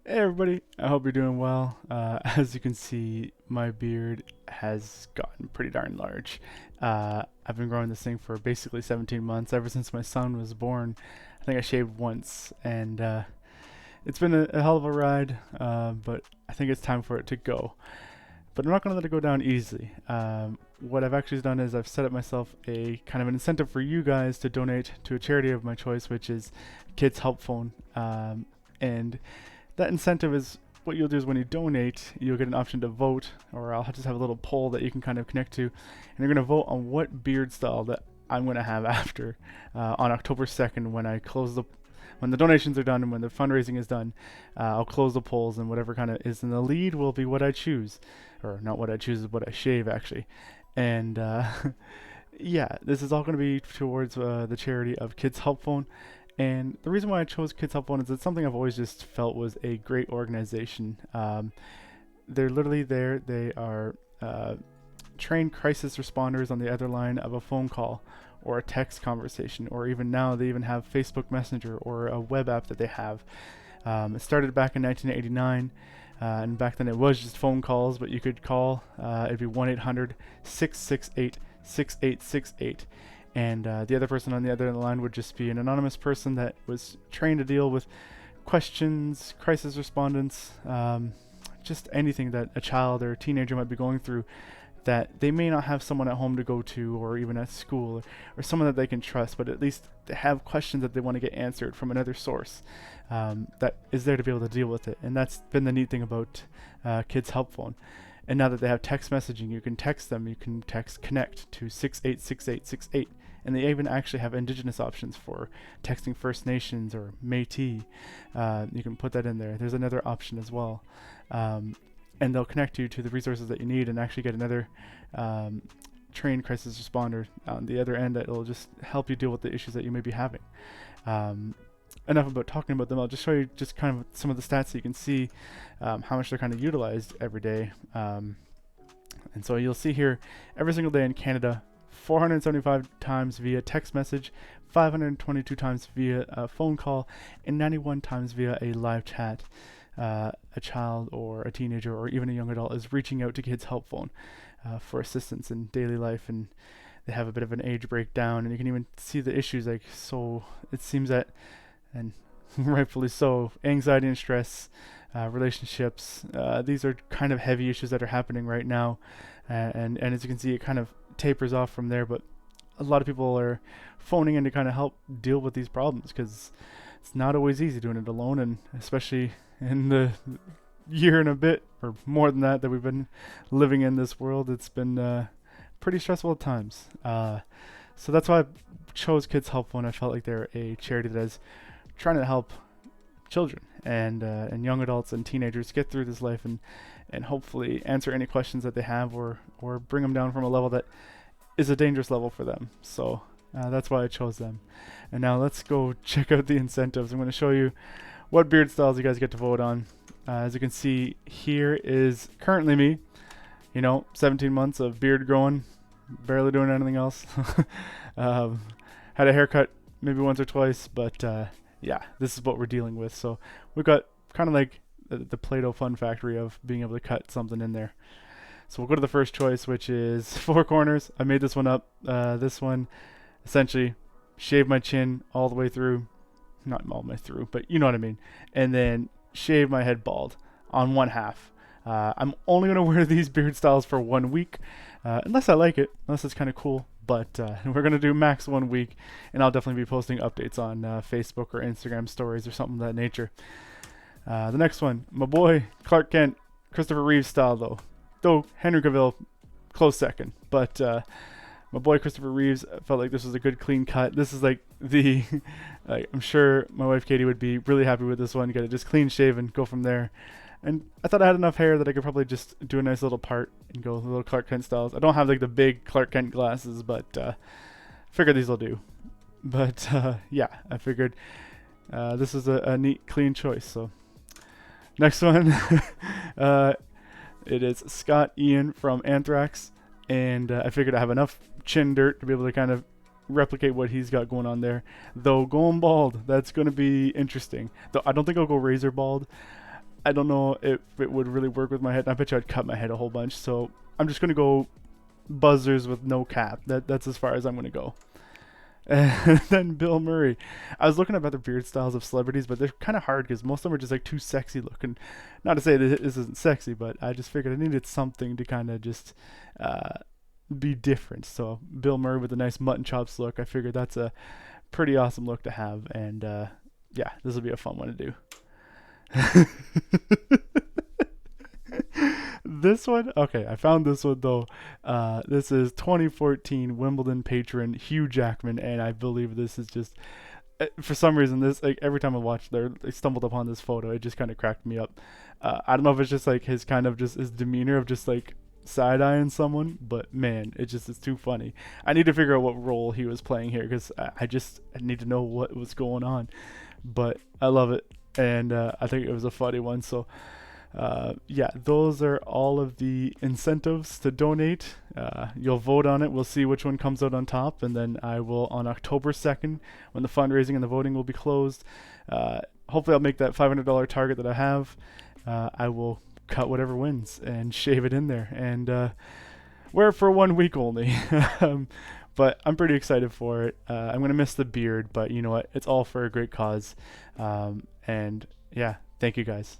Hey everybody, I hope you're doing well. As you can see, my beard has gotten pretty darn large. I've been growing this thing for basically 17 months, ever since my son was born. I think I shaved once, and it's been a hell of a ride, but I think it's time for it to go. But I'm not going to let it go down easily. What I've actually done is I've set up myself a kind of an incentive for you guys to donate to a charity of my choice, which is Kids Help Phone. And that incentive is what you'll do is when you donate, you'll get an option to vote, or I'll just have a little poll that you can kind of connect to, and you're going to vote on what beard style that I'm going to have after on October 2nd when the donations are done and when the fundraising is done. I'll close the polls, and whatever kind of is in the lead will be what I choose, or not what I choose, is what I shave actually. And yeah, this is all going to be towards the charity of Kids Help Phone. And the reason why I chose Kids Help One is it's something I've always just felt was a great organization. They're literally there. They are trained crisis responders on the other line of a phone call or a text conversation, or even now they even have Facebook Messenger or a web app that they have. It started back in 1989, and back then it was just phone calls, but you could call. It'd be 1-800-668-6868. And the other person on the other line would just be an anonymous person that was trained to deal with questions, crisis respondents, just anything that a child or a teenager might be going through that they may not have someone at home to go to, or even at school, or someone that they can trust, but at least they have questions that they want to get answered from another source that is there to be able to deal with it. And that's been the neat thing about Kids Help Phone. And now that they have text messaging, you can text them. You can text connect to 686868. And they even actually have indigenous options for texting First Nations or Métis. You can put that in there. There's another option as well. And they'll connect you to the resources that you need and actually get another trained crisis responder on the other end that will just help you deal with the issues that you may be having. Enough about talking about them. I'll just show you just kind of some of the stats so you can see how much they're kind of utilized every day. And so you'll see here every single day in Canada, 475 times via text message, 522 times via a phone call, and 91 times via a live chat. A child or a teenager or even a young adult is reaching out to Kids Help Phone for assistance in daily life, and they have a bit of an age breakdown, and you can even see the issues. Like, so it seems that, and rightfully so, anxiety and stress, relationships, these are kind of heavy issues that are happening right now, and as you can see, it kind of tapers off from there, but a lot of people are phoning in to kind of help deal with these problems, because it's not always easy doing it alone, and especially in the year and a bit, or more than that we've been living in this world, it's been pretty stressful at times. So that's why I chose Kids Help Phone. I felt like they're a charity that is trying to help children and young adults and teenagers get through this life, and hopefully answer any questions that they have, or bring them down from a level that is a dangerous level for them. So that's why I chose them. And now let's go check out the incentives. I'm going to show you what beard styles you guys get to vote on. As you can see, here is currently me. 17 months of beard growing, barely doing anything else. Had a haircut maybe once or twice, but yeah, this is what we're dealing with. So we've got kind of like the Play-Doh fun factory of being able to cut something in there. So we'll go to the first choice, which is four corners. I made this one up. This one, essentially, shave my chin all the way through. Not all the way through, but you know what I mean. And then shave my head bald on one half. I'm only going to wear these beard styles for 1 week, unless I like it, unless it's kind of cool. But we're going to do max 1 week, and I'll definitely be posting updates on Facebook or Instagram stories or something of that nature. The next one, my boy Clark Kent, Christopher Reeve style though Henry Cavill, close second. But my boy Christopher Reeves felt like this was a good clean cut. This is like the, I'm sure my wife Katie would be really happy with this one. Get it just clean shaven, go from there. And I thought I had enough hair that I could probably just do a nice little part and go with little Clark Kent styles. I don't have like the big Clark Kent glasses, but figured these will do. But yeah, I figured this is a neat, clean choice. So next one, it is Scott Ian from Anthrax, and I figured I have enough chin dirt to be able to kind of replicate what he's got going on there. Though going bald, that's going to be interesting. Though I don't think I'll go razor bald. I don't know if it would really work with my head. I bet you I'd cut my head a whole bunch. So I'm just gonna go buzzers with no cap. That's as far as I'm gonna go. And then Bill Murray. I was looking at other beard styles of celebrities, but they're kind of hard because most of them are just like too sexy looking. Not to say that this isn't sexy, but I just figured I needed something to kind of just be different. So Bill Murray with a nice mutton chops look. I figured that's a pretty awesome look to have, and yeah, this will be a fun one to do. This one, okay, I found this one though. This is 2014 Wimbledon patron Hugh Jackman, and I believe this is just, for some reason, this, like, every time I watched there, I stumbled upon this photo. It just kind of cracked me up. I don't know if it's just like his kind of just his demeanor of just like side eyeing someone, but man, it just is too funny. I need to figure out what role he was playing here because I need to know what was going on. But I love it, and I think it was a funny one. So yeah, those are all of the incentives to donate. You'll vote on it. We'll see which one comes out on top, and then I will, on October 2nd, when the fundraising and the voting will be closed, hopefully I'll make that $500 target that I have. I will cut whatever wins and shave it in there and wear it for 1 week only. But I'm pretty excited for it. I'm going to miss the beard, but you know what? It's all for a great cause. And yeah, thank you guys.